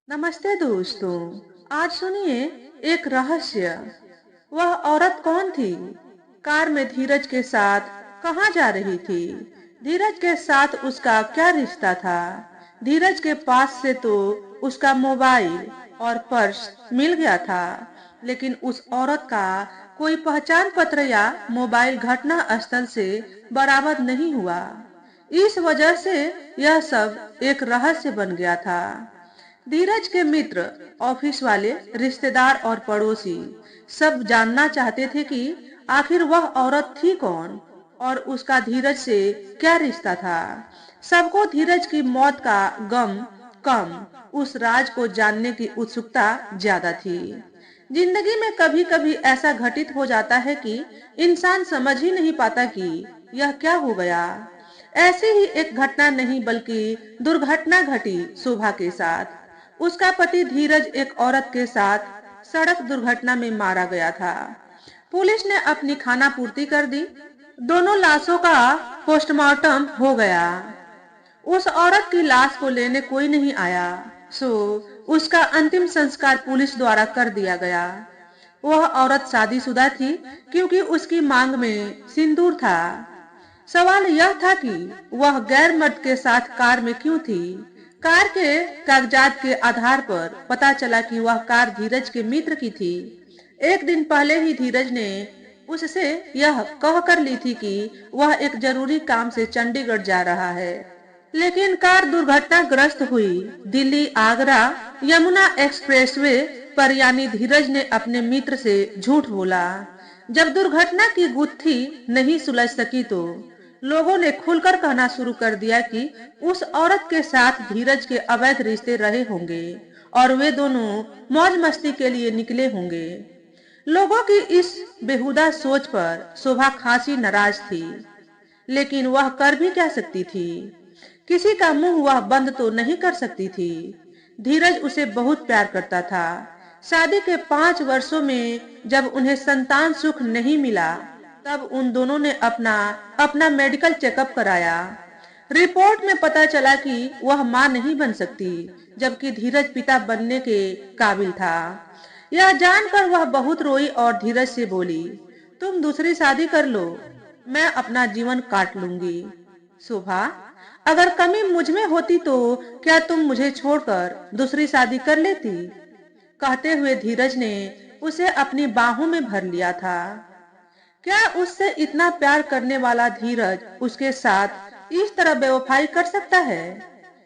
नमस्ते दोस्तों। आज सुनिए एक रहस्य। वह औरत कौन थी? कार में धीरज के साथ कहाँ जा रही थी? धीरज के साथ उसका क्या रिश्ता था? धीरज के पास से तो उसका मोबाइल और पर्स मिल गया था, लेकिन उस औरत का कोई पहचान पत्र या मोबाइल घटना स्थल से बरामद नहीं हुआ। इस वजह से यह सब एक रहस्य बन गया था। धीरज के मित्र, ऑफिस वाले, रिश्तेदार और पड़ोसी सब जानना चाहते थे कि आखिर वह औरत थी कौन और उसका धीरज से क्या रिश्ता था। सबको धीरज की मौत का गम कम, उस राज को जानने की उत्सुकता ज्यादा थी। जिंदगी में कभी कभी ऐसा घटित हो जाता है कि इंसान समझ ही नहीं पाता कि यह क्या हो गया। ऐसी ही एक घटना नहीं बल्कि दुर्घटना घटी शोभा के साथ। उसका पति धीरज एक औरत के साथ सड़क दुर्घटना में मारा गया था। पुलिस ने अपनी खाना पूर्ति कर दी। दोनों लाशों का पोस्टमार्टम हो गया। उस औरत की लाश को लेने कोई नहीं आया, सो उसका अंतिम संस्कार पुलिस द्वारा कर दिया गया। वह औरत शादीशुदा थी क्योंकि उसकी मांग में सिंदूर था। सवाल यह था कि वह गैर मर्द के साथ कार में क्यों थी। कार के कागजात के आधार पर पता चला कि वह कार धीरज के मित्र की थी। एक दिन पहले ही धीरज ने उससे यह कह कर ली थी कि वह एक जरूरी काम से चंडीगढ़ जा रहा है, लेकिन कार दुर्घटनाग्रस्त हुई। दिल्ली आगरा यमुना एक्सप्रेसवे पर यानी धीरज ने अपने मित्र से झूठ बोला। जब दुर्घटना की गुत्थी नहीं सुलझ सकी तो लोगों ने खुलकर कहना शुरू कर दिया कि उस औरत के साथ धीरज के अवैध रिश्ते रहे होंगे और वे दोनों मौज मस्ती के लिए निकले होंगे। लोगों की इस बेहुदा सोच पर शोभा खासी नाराज थी, लेकिन वह कर भी क्या सकती थी। किसी का मुंह वह बंद तो नहीं कर सकती थी। धीरज उसे बहुत प्यार करता था। शादी के 5 वर्षों में जब उन्हें संतान सुख नहीं मिला, तब उन दोनों ने अपना अपना मेडिकल चेकअप कराया। रिपोर्ट में पता चला कि वह मां नहीं बन सकती, जबकि धीरज पिता बनने के काबिल था। यह जानकर वह बहुत रोई और धीरज से बोली, तुम दूसरी शादी कर लो, मैं अपना जीवन काट लूंगी। शोभा, अगर कमी मुझ में होती तो क्या तुम मुझे छोड़कर दूसरी शादी कर लेती? कहते हुए धीरज ने उसे अपनी बाहों में भर लिया था। क्या उससे इतना प्यार करने वाला धीरज उसके साथ इस तरह बेवफाई कर सकता है?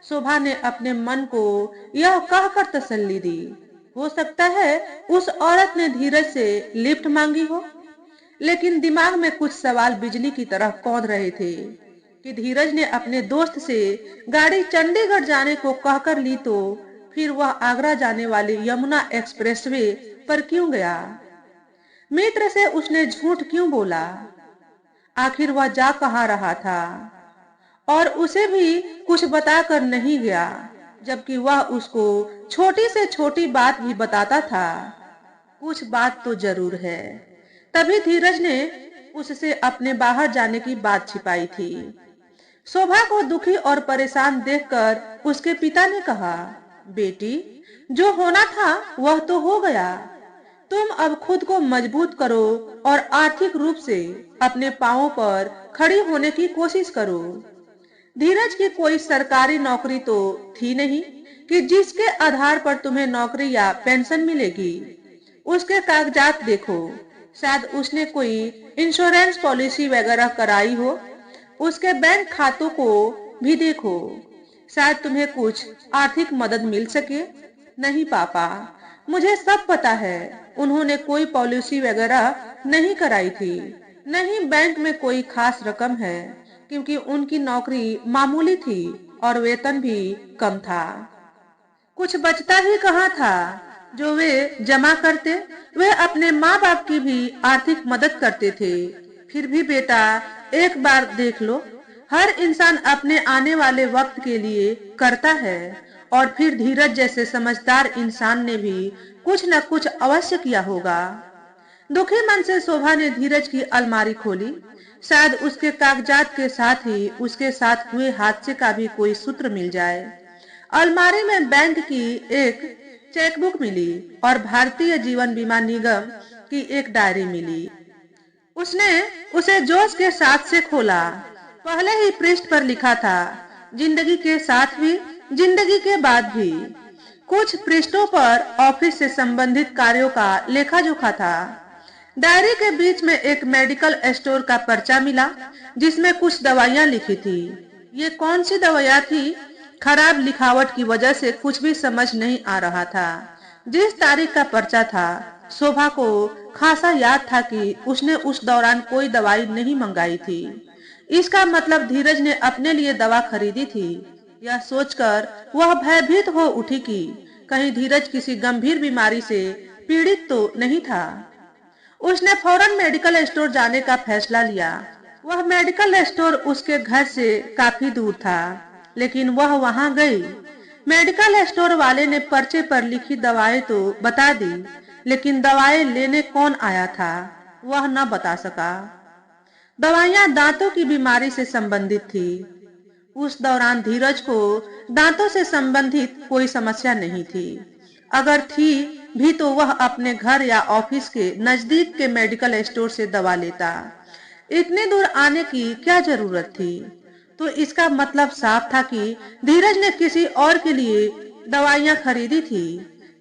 शोभा ने अपने मन को यह कहकर तसल्ली दी, हो सकता है उस औरत ने धीरज से लिफ्ट मांगी हो। लेकिन दिमाग में कुछ सवाल बिजली की तरह कौंध रहे थे कि धीरज ने अपने दोस्त से गाड़ी चंडीगढ़ जाने को कहकर ली तो फिर वह आगरा जाने वाली यमुना एक्सप्रेसवे पर क्यों गया? मित्र से उसने झूठ क्यों बोला? आखिर वह जा कहाँ रहा था? और उसे भी कुछ बताकर नहीं गया, जबकि वह उसको छोटी से छोटी बात भी बताता था। कुछ बात तो जरूर है। तभी धीरज ने उससे अपने बाहर जाने की बात छिपाई थी। शोभा को दुखी और परेशान देखकर उसके पिता ने कहा, बेटी, जो होना था वह तो हो गया। तुम अब खुद को मजबूत करो और आर्थिक रूप से अपने पांवों पर खड़ी होने की कोशिश करो। धीरज की कोई सरकारी नौकरी तो थी नहीं कि जिसके आधार पर तुम्हें नौकरी या पेंशन मिलेगी। उसके कागजात देखो, शायद उसने कोई इंश्योरेंस पॉलिसी वगैरह कराई हो। उसके बैंक खातों को भी देखो, शायद तुम्हें कुछ आर्थिक मदद मिल सके। नहीं पापा, मुझे सब पता है, उन्होंने कोई पॉलिसी वगैरह नहीं कराई थी। नहीं बैंक में कोई खास रकम है, क्योंकि उनकी नौकरी मामूली थी और वेतन भी कम था। कुछ बचता ही कहाँ था जो वे जमा करते। वे अपने माँ बाप की भी आर्थिक मदद करते थे। फिर भी बेटा, एक बार देख लो, हर इंसान अपने आने वाले वक्त के लिए करता है, और फिर धीरज जैसे समझदार इंसान ने भी कुछ न कुछ अवश्य किया होगा। दुखी मन से शोभा ने धीरज की अलमारी खोली। शायद उसके कागजात के साथ ही उसके साथ हुए हादसे का भी कोई सूत्र मिल जाए। अलमारी में बैंक की एक चेकबुक मिली और भारतीय जीवन बीमा निगम की एक डायरी मिली। उसने उसे जोश के साथ से खोला। पहले ही पृष्ठ पर लिखा था, जिंदगी के साथ भी, जिंदगी के बाद भी। कुछ पृष्ठों पर ऑफिस से संबंधित कार्यों का लेखा जोखा था। डायरी के बीच में एक मेडिकल स्टोर का पर्चा मिला जिसमें कुछ दवाइयां लिखी थी। ये कौन सी दवाइयां थी? खराब लिखावट की वजह से कुछ भी समझ नहीं आ रहा था। जिस तारीख का पर्चा था, शोभा को खासा याद था कि उसने उस दौरान कोई दवाई नहीं मंगाई थी। इसका मतलब धीरज ने अपने लिए दवा खरीदी थी। यह सोचकर वह भयभीत हो उठी कि कहीं धीरज किसी गंभीर बीमारी से पीड़ित तो नहीं था। उसने फौरन मेडिकल स्टोर जाने का फैसला लिया। वह मेडिकल स्टोर उसके घर से काफी दूर था, लेकिन वह वहां गई। मेडिकल स्टोर वाले ने पर्चे पर लिखी दवाएं तो बता दी, लेकिन दवाएं लेने कौन आया था वह न बता सका। दवाइयां दांतों की बीमारी से संबंधित थी। उस दौरान धीरज को दांतों से संबंधित कोई समस्या नहीं थी। अगर थी भी तो वह अपने घर या ऑफिस के नजदीक के मेडिकल स्टोर से दवा लेता। इतने दूर आने की क्या जरूरत थी? तो इसका मतलब साफ था कि धीरज ने किसी और के लिए दवाइयां खरीदी थी।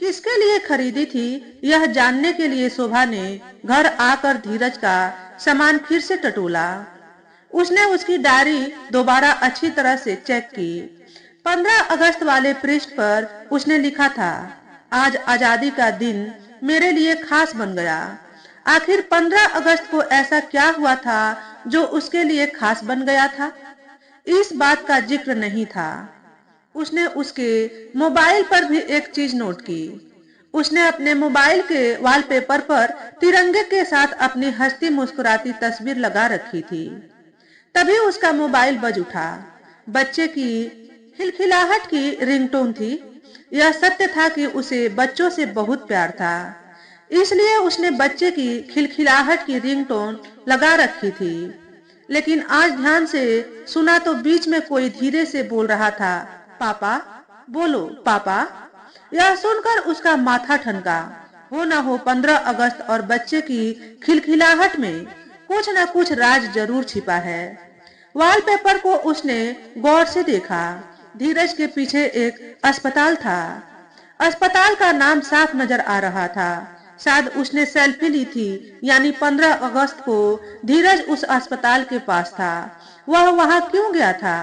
किसके लिए खरीदी थी, यह जानने के लिए शोभा ने घर आकर धीरज का सामान फिर से टटोला। उसने उसकी डायरी दोबारा अच्छी तरह से चेक की। 15 अगस्त वाले पृष्ठ पर उसने लिखा था, आज आजादी का दिन मेरे लिए खास बन गया। आखिर 15 अगस्त को ऐसा क्या हुआ था जो उसके लिए खास बन गया था? इस बात का जिक्र नहीं था। उसने उसके मोबाइल पर भी एक चीज नोट की। उसने अपने मोबाइल के वॉलपेपर पर तिरंगे के साथ अपनी हंसती मुस्कुराती तस्वीर लगा रखी थी। तभी उसका मोबाइल बज उठा। बच्चे की खिलखिलाहट की रिंगटोन थी। यह सत्य था कि उसे बच्चों से बहुत प्यार था, इसलिए उसने बच्चे की खिलखिलाहट की रिंगटोन लगा रखी थी। लेकिन आज ध्यान से सुना तो बीच में कोई धीरे से बोल रहा था, पापा, बोलो पापा। यह सुनकर उसका माथा ठनका। हो न हो 15 अगस्त और बच्चे की खिलखिलाहट में कुछ न कुछ राज जरूर छिपा है। वॉलपेपर को उसने गौर से देखा। धीरज के पीछे एक अस्पताल था। अस्पताल का नाम साफ नजर आ रहा था। शायद उसने सेल्फी ली थी, यानी 15 अगस्त को धीरज उस अस्पताल के पास था। वह वहां क्यों गया था,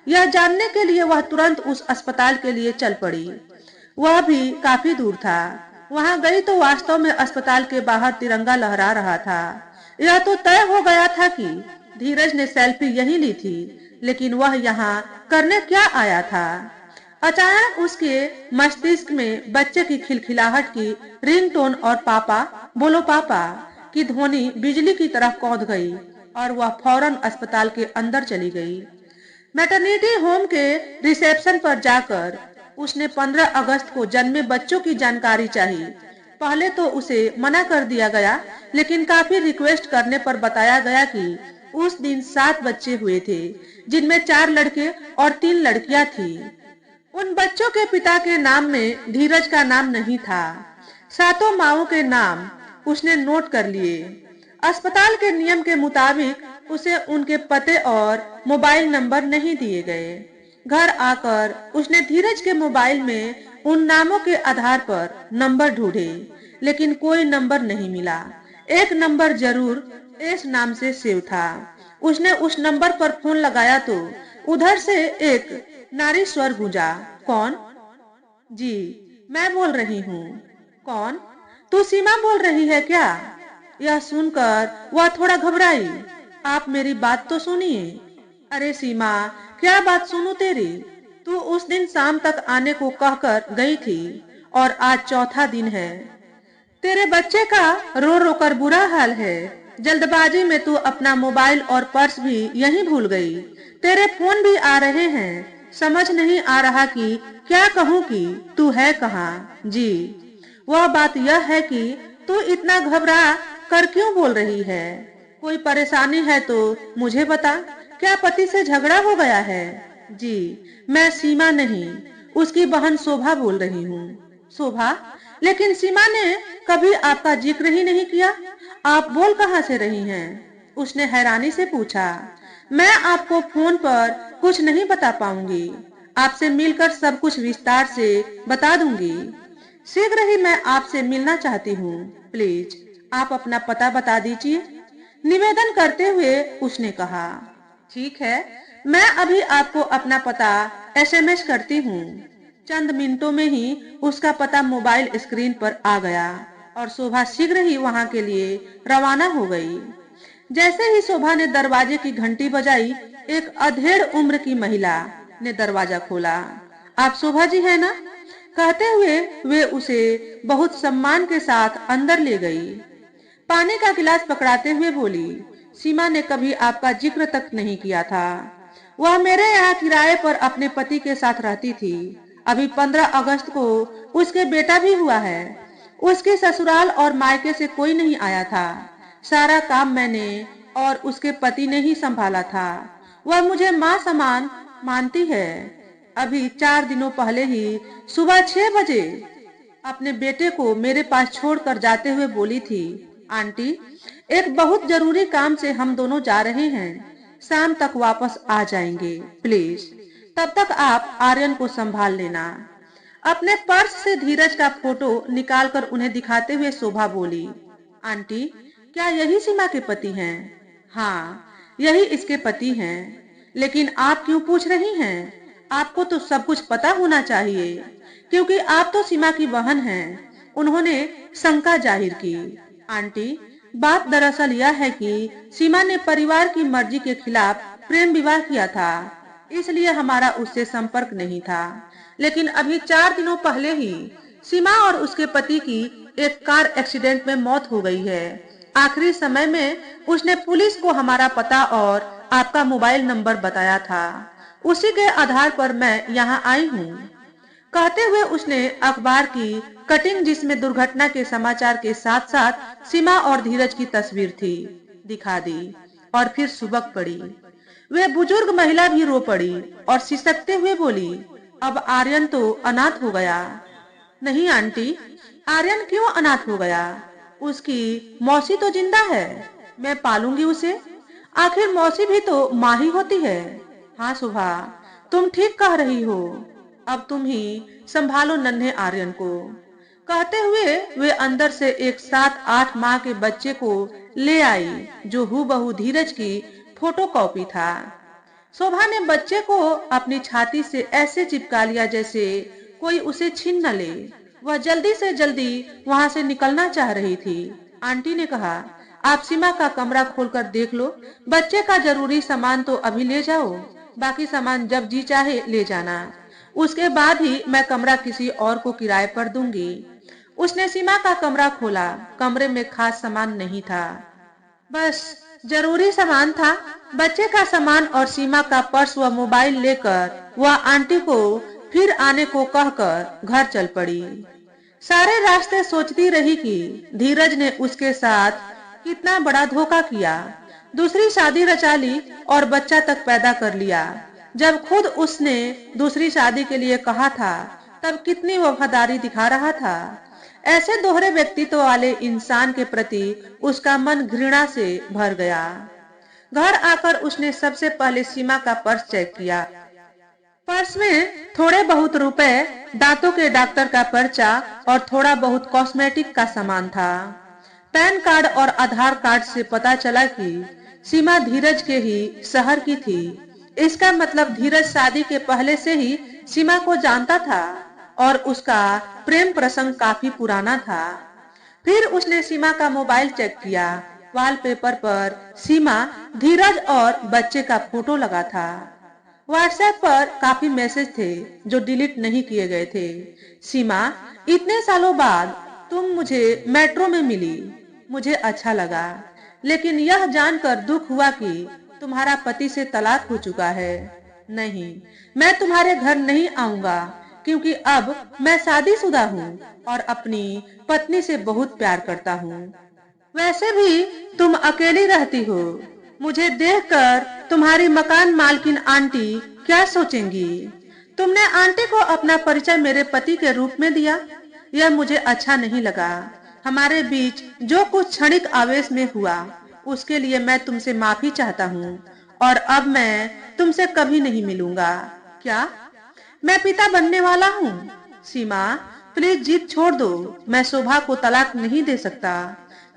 यह जानने के लिए वह तुरंत उस अस्पताल के लिए चल पड़ी। वह भी काफी दूर था। वहां गई तो वास्तव में अस्पताल के बाहर तिरंगा लहरा रहा था। यह तो तय हो गया था कि धीरज ने सेल्फी यहीं ली थी, लेकिन वह यहाँ करने क्या आया था? अचानक उसके मस्तिष्क में बच्चे की खिलखिलाहट की रिंगटोन और पापा, बोलो पापा की ध्वनि बिजली की तरह कौंध गई और वह फौरन अस्पताल के अंदर चली गई। मैटरनिटी होम के रिसेप्शन पर जाकर उसने 15 अगस्त को जन्मे बच्चों की जानकारी चाहिए। पहले तो उसे मना कर दिया गया, लेकिन काफी रिक्वेस्ट करने पर बताया गया कि उस दिन 7 बच्चे हुए थे, जिनमें 4 लड़के और 3 लड़कियां थी। उन बच्चों के पिता के नाम में धीरज का नाम नहीं था। 7 माओं के नाम उसने नोट कर लिए। अस्पताल के नियम के मुताबिक उसे उनके पते और मोबाइल नंबर नहीं दिए गए। घर आकर उसने धीरज के मोबाइल में उन नामों के आधार पर नंबर ढूंढे, लेकिन कोई नंबर नहीं मिला। एक नंबर जरूर एस नाम से सेव था। उसने उस नंबर पर फोन लगाया तो उधर से एक नारी स्वर गूंजा, कौन? जी, मैं बोल रही हूँ। कौन? तू सीमा बोल रही है क्या? यह सुनकर वह थोड़ा घबराई। आप मेरी बात तो सुनिए। अरे सीमा, क्या बात सुनूं तेरी? तू उस दिन शाम तक आने को कहकर गई थी और आज चौथा दिन है। तेरे बच्चे का रो रो कर बुरा हाल है। जल्दबाजी में तू अपना मोबाइल और पर्स भी यहीं भूल गई। तेरे फोन भी आ रहे हैं। समझ नहीं आ रहा कि क्या कहूँ कि तू है कहाँ? जी, वह बात यह है कि तू इतना घबरा कर क्यों बोल रही है? कोई परेशानी है तो मुझे बता। क्या पति से झगड़ा हो गया है? जी, मैं सीमा नहीं, उसकी बहन शोभा बोल रही हूँ। शोभा, लेकिन सीमा ने कभी आपका जिक्र ही नहीं किया। आप बोल कहाँ से रही हैं? उसने हैरानी से पूछा। मैं आपको फोन पर कुछ नहीं बता पाऊंगी। आपसे मिलकर सब कुछ विस्तार से बता दूंगी। शीघ्र ही मैं आपसे मिलना चाहती हूँ। प्लीज आप अपना पता बता दीजिए। निवेदन करते हुए उसने कहा। ठीक है, मैं अभी आपको अपना पता एसएमएस करती हूँ। चंद मिनटों में ही उसका पता मोबाइल स्क्रीन पर आ गया और शोभा शीघ्र ही वहां के लिए रवाना हो गई। जैसे ही शोभा ने दरवाजे की घंटी बजाई, एक अधेड़ उम्र की महिला ने दरवाजा खोला। आप शोभा जी है ना? कहते हुए वे उसे बहुत सम्मान के साथ अंदर ले गई। पानी का गिलास पकड़ाते हुए बोली, सीमा ने कभी आपका जिक्र तक नहीं किया था। वह मेरे यहाँ किराए पर अपने पति के साथ रहती थी। अभी 15 अगस्त को उसके बेटा भी हुआ है। उसके ससुराल और मायके से कोई नहीं आया था। सारा काम मैंने और उसके पति ने ही संभाला था। वह मुझे माँ समान मानती है। अभी 4 दिनों पहले ही सुबह 6 बजे अपने बेटे को मेरे पास छोड़कर जाते हुए बोली थी, आंटी, एक बहुत जरूरी काम से हम दोनों जा रहे हैं। शाम तक वापस आ जाएंगे। प्लीज तब तक आप आर्यन को संभाल लेना। अपने पर्स से धीरज का फोटो निकालकर उन्हें दिखाते हुए शोभा बोली, आंटी, क्या यही सीमा के पति हैं? हाँ, यही इसके पति हैं। लेकिन आप क्यों पूछ रही हैं? आपको तो सब कुछ पता होना चाहिए, क्योंकि आप तो सीमा की बहन हैं। उन्होंने शंका जाहिर की। आंटी, बात दरअसल यह है कि सीमा ने परिवार की मर्जी के खिलाफ प्रेम विवाह किया था, इसलिए हमारा उससे संपर्क नहीं था। लेकिन अभी 4 दिनों पहले ही सीमा और उसके पति की एक कार एक्सीडेंट में मौत हो गई है। आखिरी समय में उसने पुलिस को हमारा पता और आपका मोबाइल नंबर बताया था। उसी के आधार पर मैं यहाँ आई हूँ। कहते हुए उसने अखबार की कटिंग, जिसमें दुर्घटना के समाचार के साथ साथ सीमा और धीरज की तस्वीर थी, दिखा दी और फिर सुबक पड़ी। वे बुजुर्ग महिला भी रो पड़ी और सिसकते हुए बोली, अब आर्यन तो अनाथ हो गया। नहीं आंटी, आर्यन क्यों अनाथ हो गया? उसकी मौसी तो जिंदा है। मैं पालूंगी उसे। आखिर मौसी भी तो माँ ही होती है। हाँ सुभा, तुम ठीक कह रही हो। अब तुम ही संभालो नन्हे आर्यन को। कहते हुए वे अंदर से एक 7-8 माह के बच्चे को ले आई, जो हूबहू धीरज की फोटोकॉपी था। शोभा ने बच्चे को अपनी छाती से ऐसे चिपका लिया जैसे कोई उसे छीन न ले। वह जल्दी से जल्दी वहां से निकलना चाह रही थी। आंटी ने कहा, आप सीमा का कमरा खोलकर देख लो। बच्चे का जरूरी सामान तो अभी ले जाओ, बाकी सामान जब जी चाहे ले जाना। उसके बाद ही मैं कमरा किसी और को किराए पर दूंगी। उसने सीमा का कमरा खोला। कमरे में खास सामान नहीं था, बस जरूरी सामान था। बच्चे का सामान और सीमा का पर्स व मोबाइल लेकर वह आंटी को फिर आने को कहकर घर चल पड़ी। सारे रास्ते सोचती रही कि धीरज ने उसके साथ कितना बड़ा धोखा किया। दूसरी शादी रचा ली और बच्चा तक पैदा कर लिया। जब खुद उसने दूसरी शादी के लिए कहा था, तब कितनी वफादारी दिखा रहा था। ऐसे दोहरे व्यक्तित्व वाले इंसान के प्रति उसका मन घृणा से भर गया। घर आकर उसने सबसे पहले सीमा का पर्स चेक किया। पर्स में थोड़े बहुत रुपए, दांतों के डॉक्टर का पर्चा और थोड़ा बहुत कॉस्मेटिक का सामान था। पैन कार्ड और आधार कार्ड से पता चला कि सीमा धीरज के ही शहर की थी। इसका मतलब धीरज शादी के पहले से ही सीमा को जानता था और उसका प्रेम प्रसंग काफी पुराना था। फिर उसने सीमा का मोबाइल चेक किया। वॉलपेपर पर सीमा, धीरज और बच्चे का फोटो लगा था। व्हाट्सएप पर काफी मैसेज थे जो डिलीट नहीं किए गए थे। सीमा, इतने सालों बाद तुम मुझे मेट्रो में मिली। मुझे अच्छा लगा, लेकिन यह जानकर दुख हुआ कि तुम्हारा पति से तलाक हो चुका है। नहीं, मैं तुम्हारे घर नहीं आऊंगा, क्योंकि अब मैं शादीशुदा हूँ और अपनी पत्नी से बहुत प्यार करता हूँ। वैसे भी तुम अकेली रहती हो। मुझे देखकर तुम्हारी मकान मालकिन आंटी क्या सोचेंगी? तुमने आंटी को अपना परिचय मेरे पति के रूप में दिया, यह मुझे अच्छा नहीं लगा। हमारे बीच जो कुछ क्षणिक आवेश में हुआ उसके लिए मैं तुमसे माफी चाहता हूँ और अब मैं तुमसे कभी नहीं मिलूंगा। क्या मैं पिता बनने वाला हूँ? सीमा, प्लीज जिद छोड़ दो। मैं शोभा को तलाक नहीं दे सकता।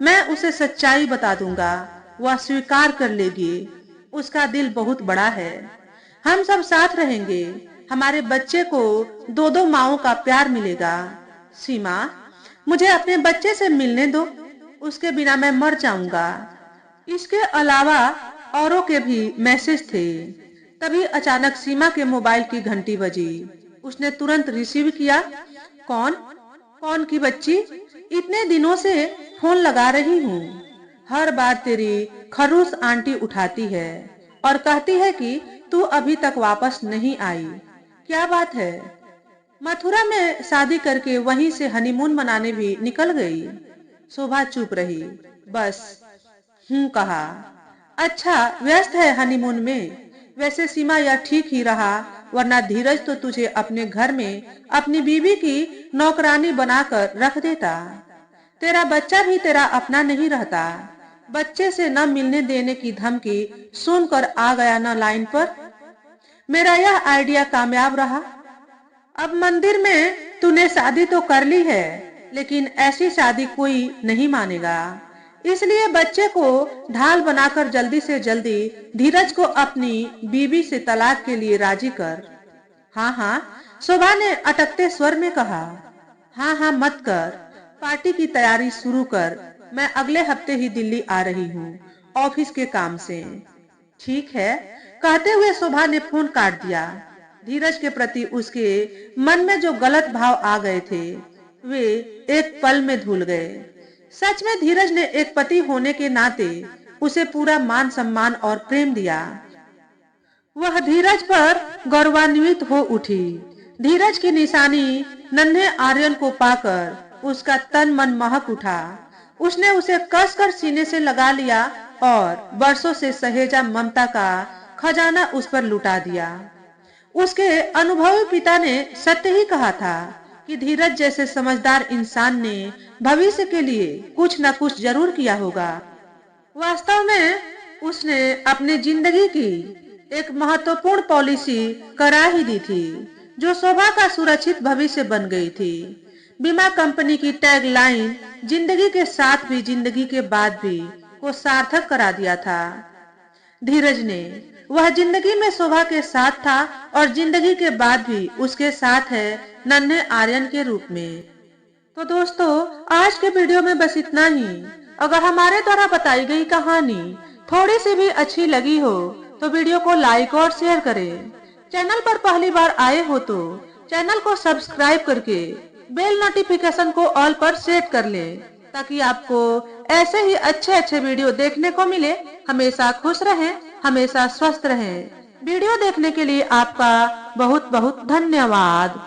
मैं उसे सच्चाई बता दूंगा, वह स्वीकार कर लेगी। उसका दिल बहुत बड़ा है। हम सब साथ रहेंगे। हमारे बच्चे को दो दो माओं का प्यार मिलेगा। सीमा, मुझे अपने बच्चे से मिलने दो, उसके बिना मैं मर जाऊंगा। इसके अलावा औरों के भी मैसेज थे। तभी अचानक सीमा के मोबाइल की घंटी बजी। उसने तुरंत रिसीव किया। कौन? कौन की बच्ची? इतने दिनों से फोन लगा रही हूँ। हर बार तेरी खरूस आंटी उठाती है और कहती है कि तू अभी तक वापस नहीं आई। क्या बात है? मथुरा में शादी करके वहीं से हनीमून मनाने भी निकल गई। शोभा चुप रही, बस कहा। अच्छा, व्यस्त है हनीमून में? वैसे सीमा, यह ठीक ही रहा, वरना धीरज तो तुझे अपने घर में अपनी बीवी की नौकरानी बनाकर रख देता। तेरा बच्चा भी तेरा अपना नहीं रहता। बच्चे से न मिलने देने की धमकी सुनकर आ गया न लाइन पर। मेरा यह आइडिया कामयाब रहा। अब मंदिर में तूने शादी तो कर ली है, लेकिन ऐसी शादी कोई नहीं मानेगा। इसलिए बच्चे को ढाल बनाकर जल्दी से जल्दी धीरज को अपनी बीवी से तलाक के लिए राजी कर। हाँ हाँ, शोभा ने अटकते स्वर में कहा। हाँ हाँ मत कर, पार्टी की तैयारी शुरू कर। मैं अगले हफ्ते ही दिल्ली आ रही हूँ, ऑफिस के काम से। ठीक है, कहते हुए शोभा ने फोन काट दिया। धीरज के प्रति उसके मन में जो गलत भाव आ गए थे वे एक पल में धुल गए। सच में धीरज ने एक पति होने के नाते उसे पूरा मान सम्मान और प्रेम दिया। वह धीरज पर गौरवान्वित हो उठी। धीरज की निशानी नन्हे आर्यन को पाकर उसका तन मन महक उठा। उसने उसे कसकर सीने से लगा लिया और बरसों से सहेजा ममता का खजाना उस पर लुटा दिया। उसके अनुभवी पिता ने सत्य ही कहा था कि धीरज जैसे समझदार इंसान ने भविष्य के लिए कुछ न कुछ जरूर किया होगा। वास्तव में उसने अपनी जिंदगी की एक महत्वपूर्ण पॉलिसी करा ही दी थी, जो शोभा का सुरक्षित भविष्य बन गई थी। बीमा कंपनी की टैग लाइन जिंदगी के साथ भी जिंदगी के बाद भी को सार्थक करा दिया था। धीरज ने वह जिंदगी में शोभा के साथ था और जिंदगी के बाद भी उसके साथ है नन्हे आर्यन के रूप में। तो दोस्तों, आज के वीडियो में बस इतना ही। अगर हमारे द्वारा बताई गई कहानी थोड़ी सी भी अच्छी लगी हो तो वीडियो को लाइक और शेयर करें। चैनल पर पहली बार आए हो तो चैनल को सब्सक्राइब करके बेल नोटिफिकेशन को ऑल पर सेट कर लें, ताकि आपको ऐसे ही अच्छे अच्छे वीडियो देखने को मिले। हमेशा खुश रहें, हमेशा स्वस्थ रहें। वीडियो देखने के लिए आपका बहुत बहुत धन्यवाद।